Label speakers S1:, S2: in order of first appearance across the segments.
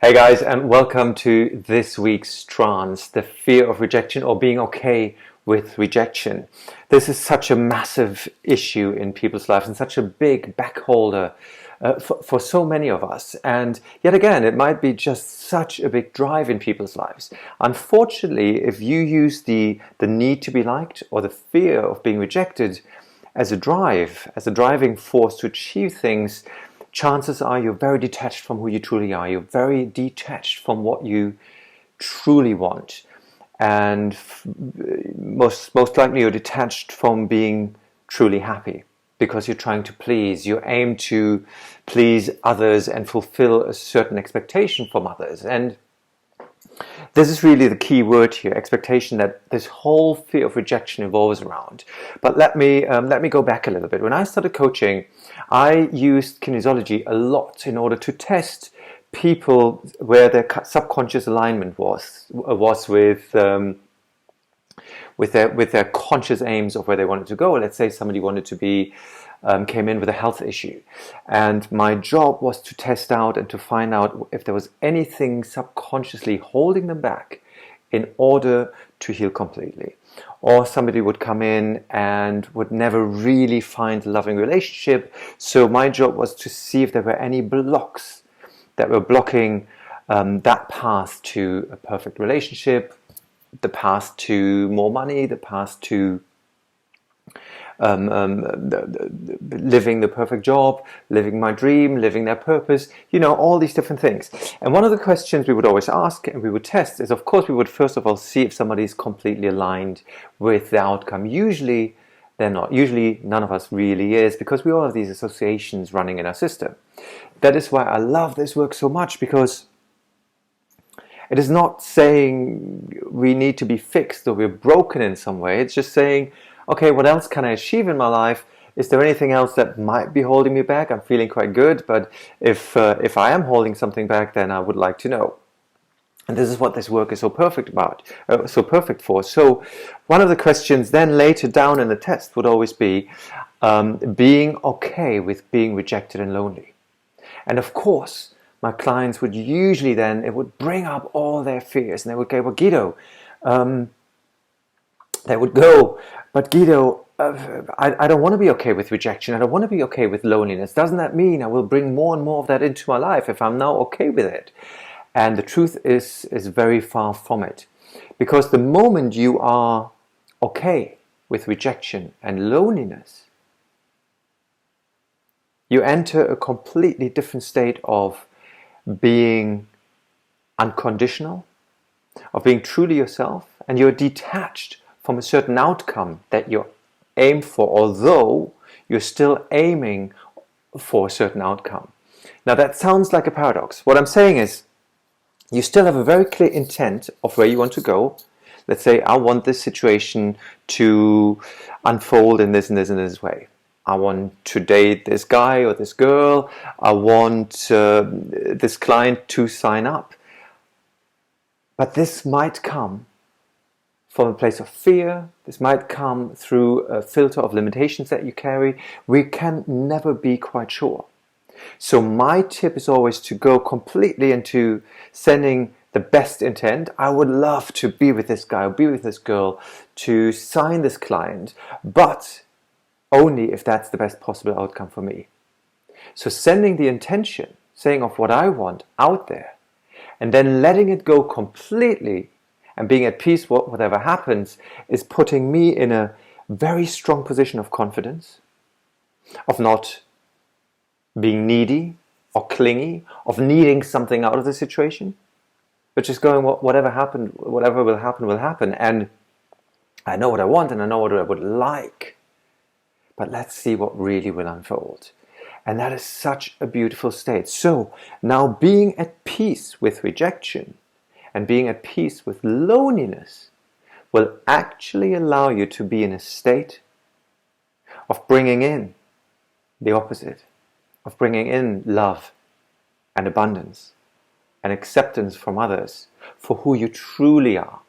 S1: Hey guys, and welcome to this week's trance, the fear of rejection or being okay with rejection. This is such a massive issue in people's lives and such a big backholder for so many of us. And yet again, it might be just such a big drive in people's lives. Unfortunately, if you use the need to be liked or the fear of being rejected as a drive, as a driving force to achieve things, chances are you're very detached from who you truly are. You're very detached from what you truly want. And most likely you're detached from being truly happy because you're trying to please. You aim to please others and fulfill a certain expectation from others. And this is really the key word here, expectation, that this whole fear of rejection evolves around. But let me go back a little bit. When I started coaching, I used kinesiology a lot in order to test people where their subconscious alignment was with their conscious aims of where they wanted to go. Let's say somebody wanted to be came in with a health issue, and my job was to test out and to find out if there was anything subconsciously holding them back in order to heal completely. Or somebody would come in and would never really find a loving relationship, so my job was to see if there were any blocks that were blocking that path to a perfect relationship, the path to more money, the path to living the perfect job, living my dream, living their purpose, all these different things. And one of the questions we would always ask and we would test is, of course, we would first of all see if somebody is completely aligned with the outcome. Usually they're not. Usually none of us really is, because we all have these associations running in our system. That is why I love this work so much, because it is not saying we need to be fixed or we're broken in some way. It's just saying, okay, what else can I achieve in my life? Is there anything else that might be holding me back? I'm feeling quite good, but if I am holding something back, then I would like to know. And this is what this work is so perfect for. So one of the questions then later down in the test would always be being okay with being rejected and lonely. And of course, my clients would usually then, it would bring up all their fears, and they would go, well, Gido, they would go, but Gido, I don't want to be okay with rejection. I don't want to be okay with loneliness. Doesn't that mean I will bring more and more of that into my life if I'm now okay with it? And the truth is very far from it. Because the moment you are okay with rejection and loneliness, you enter a completely different state of being unconditional, of being truly yourself, and you're detached from a certain outcome that you aim for, although you're still aiming for a certain outcome. Now that sounds like a paradox. What I'm saying is, you still have a very clear intent of where you want to go. Let's say, I want this situation to unfold in this and this and this way. I want to date this guy or this girl. I want this client to sign up. But this might come from a place of fear. This might come through a filter of limitations that you carry. We can never be quite sure. So my tip is always to go completely into sending the best intent. I would love to be with this guy or be with this girl, to sign this client, but only if that's the best possible outcome for me. So sending the intention, saying of what I want out there, and then letting it go completely and being at peace whatever happens, is putting me in a very strong position of confidence, of not being needy or clingy, of needing something out of the situation, but just going, whatever will happen, will happen. And I know what I want and I know what I would like, but let's see what really will unfold. And that is such a beautiful state. So now being at peace with rejection and being at peace with loneliness will actually allow you to be in a state of bringing in the opposite, of bringing in love and abundance and acceptance from others for who you truly are.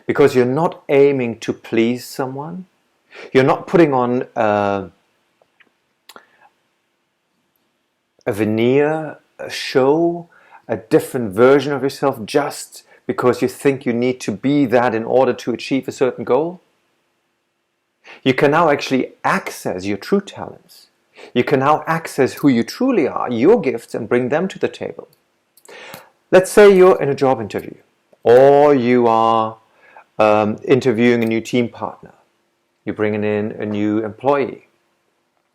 S1: Because you're not aiming to please someone. You're not putting on a veneer, a show, a different version of yourself just because you think you need to be that in order to achieve a certain goal. You can now actually access your true talents. You can now access who you truly are, your gifts, and bring them to the table. Let's say you're in a job interview, or you are interviewing a new team partner. You're bringing in a new employee.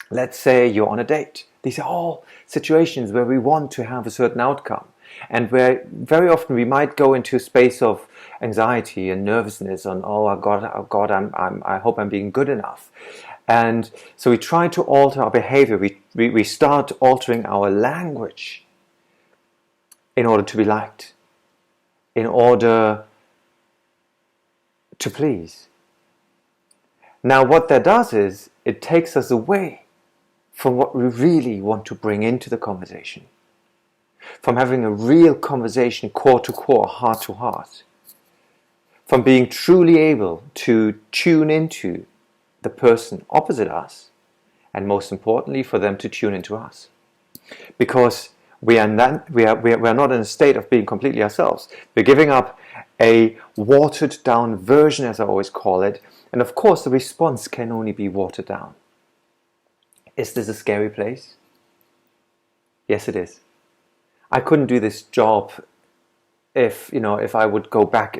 S1: Let's say you're on a date. These are all situations where we want to have a certain outcome, and where very often we might go into a space of anxiety and nervousness on, oh God, I hope I'm being good enough. And so we try to alter our behavior. We start altering our language in order to be liked, in order to please. Now what that does is it takes us away from what we really want to bring into the conversation, from having a real conversation core to core, heart to heart, from being truly able to tune into the person opposite us, and most importantly for them to tune into us. Because we are not in a state of being completely ourselves. We're giving up a watered down version, as I always call it, and of course the response can only be watered down. Is this a scary place? Yes, it is. I couldn't do this job if I would go back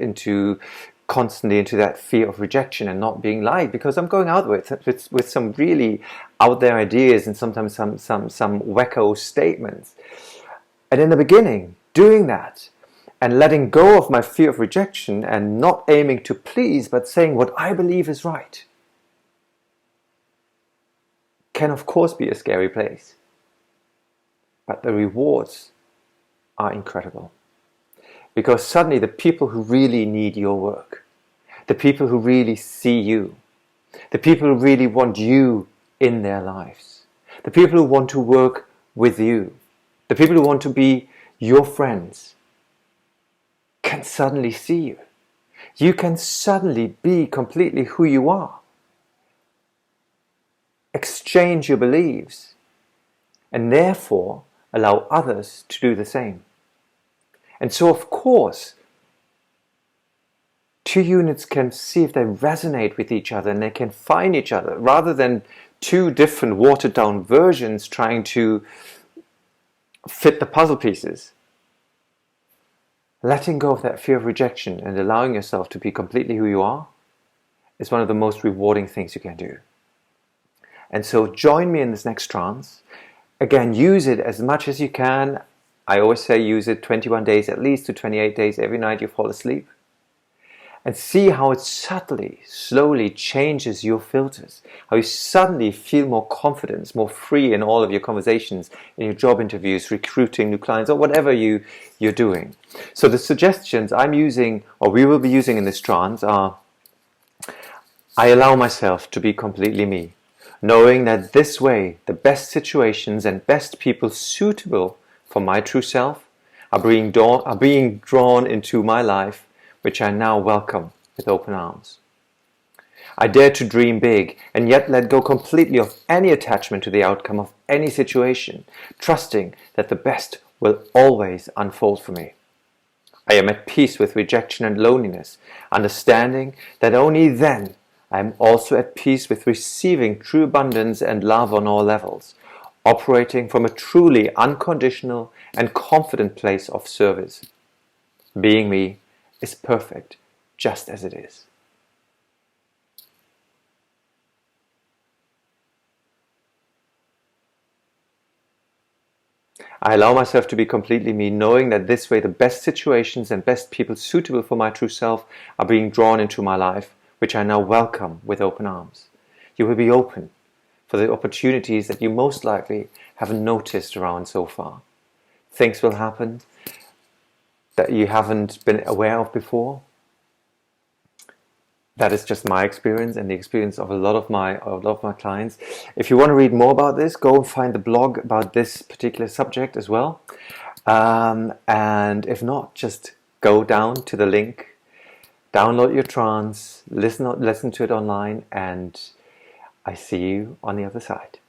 S1: constantly into that fear of rejection and not being liked, because I'm going out with some really out there ideas and sometimes some wacko statements. And in the beginning, doing that and letting go of my fear of rejection and not aiming to please, but saying what I believe is right, can of course be a scary place. But the rewards are incredible. Because suddenly the people who really need your work, the people who really see you, the people who really want you in their lives, the people who want to work with you, the people who want to be your friends, can suddenly see you. You can suddenly be completely who you are. Exchange your beliefs, and therefore allow others to do the same. And so, of course, two units can see if they resonate with each other and they can find each other, rather than two different watered down versions trying to fit the puzzle pieces. Letting go of that fear of rejection and allowing yourself to be completely who you are is one of the most rewarding things you can do. And so join me in this next trance. Again, use it as much as you can. I always say use it 21 days at least to 28 days every night you fall asleep. And see how it subtly, slowly changes your filters. How you suddenly feel more confidence, more free in all of your conversations, in your job interviews, recruiting new clients, or whatever you're doing. So the suggestions I'm using, or we will be using in this trance, are: I allow myself to be completely me, knowing that this way the best situations and best people suitable for my true self are being drawn into my life, which I now welcome with open arms. I dare to dream big and yet let go completely of any attachment to the outcome of any situation, trusting that the best will always unfold for me. I am at peace with rejection and loneliness, understanding that only then I am also at peace with receiving true abundance and love on all levels, operating from a truly unconditional and confident place of service. Being me is perfect just as it is. I allow myself to be completely me, knowing that this way the best situations and best people suitable for my true self are being drawn into my life, which I now welcome with open arms. You will be open for the opportunities that you most likely haven't noticed around so far. Things will happen that you haven't been aware of before. That is just my experience and the experience of a lot of my clients. If you want to read more about this, go and find the blog about this particular subject as well. And if not, just go down to the link, download your trance, listen to it online, and I see you on the other side.